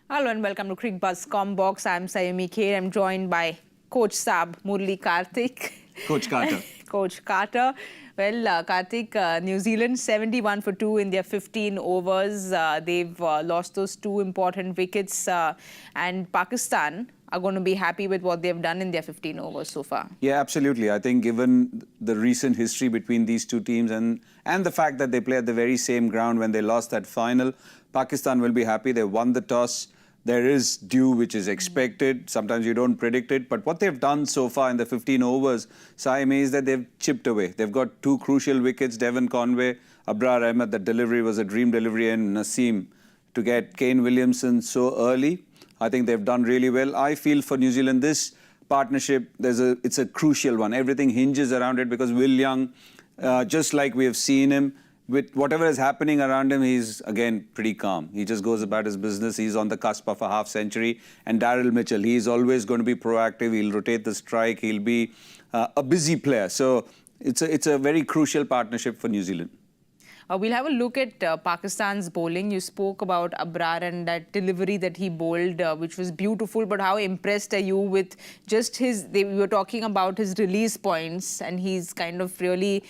Hello and welcome to Cricbuzz Comm Box. I'm Saiyami, Kher. I'm joined by Coach Saab, Murali, Kartik. Coach Carter. Coach Carter. Well, Kartik, New Zealand 71 for 2 in their 15 overs. They've lost those two important wickets, and Pakistan are going to be happy with what they've done in their 15 overs so far. Yeah, absolutely. I think given the recent history between these two teams and the fact that they play at the very same ground when they lost that final, Pakistan will be happy. They won the toss. There is due which is expected. Sometimes you don't predict it. But what they've done so far in the 15 overs, Saiyami, is that they've chipped away. They've got two crucial wickets, Devon, Conway, Abrar Ahmed. That delivery was a dream delivery, and Naseem to get Kane, Williamson so early. I think they've done really well. I feel for New Zealand, this partnership, it's a crucial one. Everything hinges around it because Will Young, just like we have seen him, with whatever is happening around him, he's, again, pretty calm. He just goes about his business. He's on the cusp of a half-century. And Daryl Mitchell, he's always going to be proactive. He'll rotate the strike. He'll be a busy player. So it's a very crucial partnership for New Zealand. We'll have a look at Pakistan's bowling. You spoke about Abrar and that delivery that he bowled, which was beautiful. But how impressed are you with just we were talking about his release points, and he's kind of really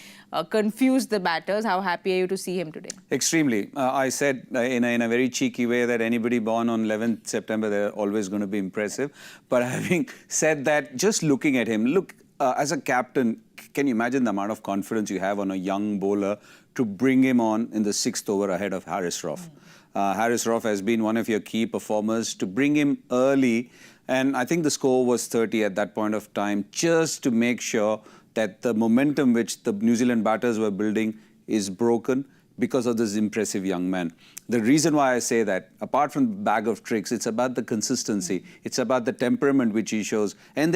confused the batters. How happy are you to see him today? Extremely. I said in a very cheeky way that anybody born on 11th September, they're always going to be impressive. But having said that, just looking at him, look, as a captain, can you imagine the amount of confidence you have on a young bowler to bring him on in the 6th over ahead of Haris Rauf? Haris Rauf has been one of your key performers. To bring him early, and I think the score was 30 at that point of time, just to make sure that the momentum which the New Zealand batters were building is broken because of this impressive young man. The reason why I say that, apart from the bag of tricks, it's about the consistency. It's about the temperament which he shows. And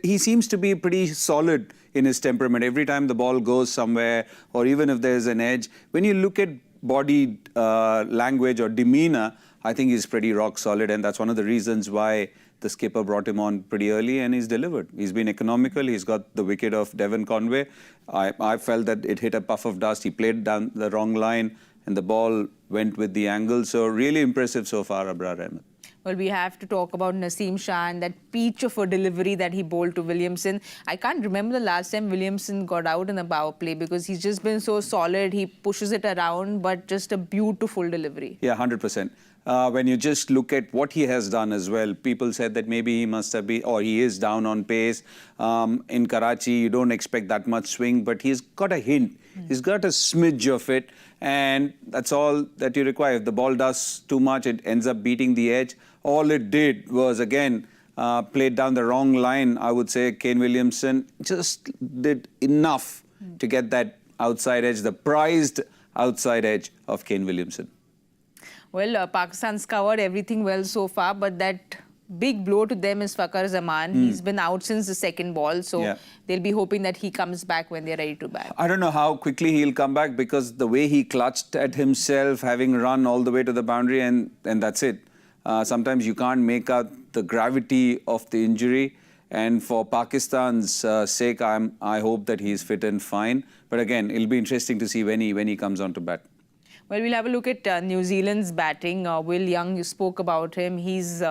he seems to be pretty solid in his temperament. Every time the ball goes somewhere, or even if there's an edge, when you look at body language or demeanor, I think he's pretty rock solid. And that's one of the reasons why the skipper brought him on pretty early, and he's delivered. He's been economical. He's got the wicket of Devon Conway. I felt that it hit a puff of dust. He played down the wrong line, and the ball went with the angle. So really impressive so far, Abrar Ahmed. Well, we have to talk about Naseem Shah and that peach of a delivery that he bowled to Williamson. I can't remember the last time Williamson got out in a power play because he's just been so solid. He pushes it around, but just a beautiful delivery. Yeah, 100%. When you just look at what he has done as well, people said that maybe he must have been, or he is down on pace. In Karachi, you don't expect that much swing, but he's got a hint. He's got a smidge of it, and that's all that you require. If the ball does too much, it ends up beating the edge. All it did was, again, played down the wrong line. I would say Kane Williamson just did enough to get that outside edge, the prized outside edge of Kane Williamson. Well, Pakistan's covered everything well so far, but that big blow to them is Fakhar Zaman. He's been out since the second ball, so they'll be hoping that he comes back when they're ready to bat. I don't know how quickly he'll come back, because the way he clutched at himself, having run all the way to the boundary, and that's it. Sometimes you can't make out the gravity of the injury. And for Pakistan's sake, I hope that he's fit and fine. But again, it'll be interesting to see when he comes on to bat. Well, we'll have a look at New Zealand's batting. Will Young, you spoke about him. He's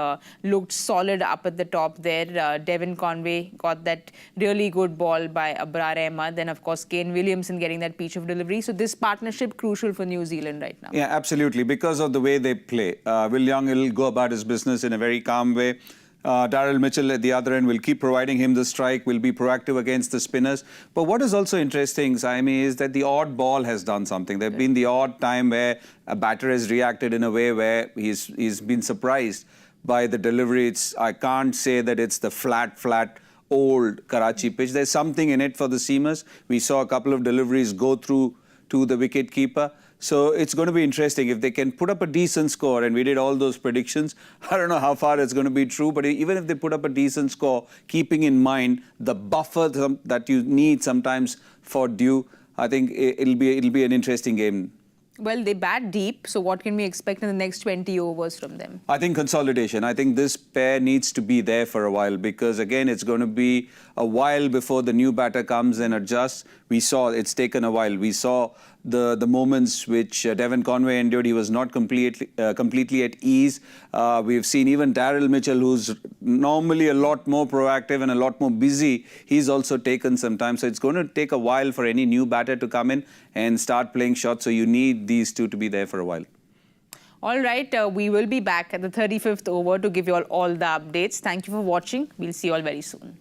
looked solid up at the top there. Devon Conway got that really good ball by Abrar Ahmed. Then, of course, Kane Williamson getting that peach of delivery. So this partnership crucial for New Zealand right now. Yeah, absolutely. Because of the way they play. Will Young will go about his business in a very calm way. Daryl Mitchell at the other end will keep providing him the strike, will be proactive against the spinners. But what is also interesting, Saiyami, is that the odd ball has done something. There have been the odd time where a batter has reacted in a way where he's been surprised by the delivery. I can't say that it's the flat, old Karachi pitch. There's something in it for the seamers. We saw a couple of deliveries go through to the wicket-keeper. So it's going to be interesting if they can put up a decent score, and we did all those predictions. I don't know how far it's going to be true, but even if they put up a decent score, keeping in mind the buffer that you need sometimes for due, I think it'll be an interesting game. Well, they bat deep, so what can we expect in the next 20 overs from them? I think consolidation. I think this pair needs to be there for a while because, again, it's going to be a while before the new batter comes and adjusts. We saw it's taken a while. We saw the moments which Devon Conway endured. He was not completely at ease. We've seen even Daryl Mitchell, who's normally a lot more proactive and a lot more busy. He's also taken some time. So it's going to take a while for any new batter to come in and start playing shots. So you need these two to be there for a while. All right, we will be back at the 35th over to give you all the updates. Thank you for watching. We'll see you all very soon.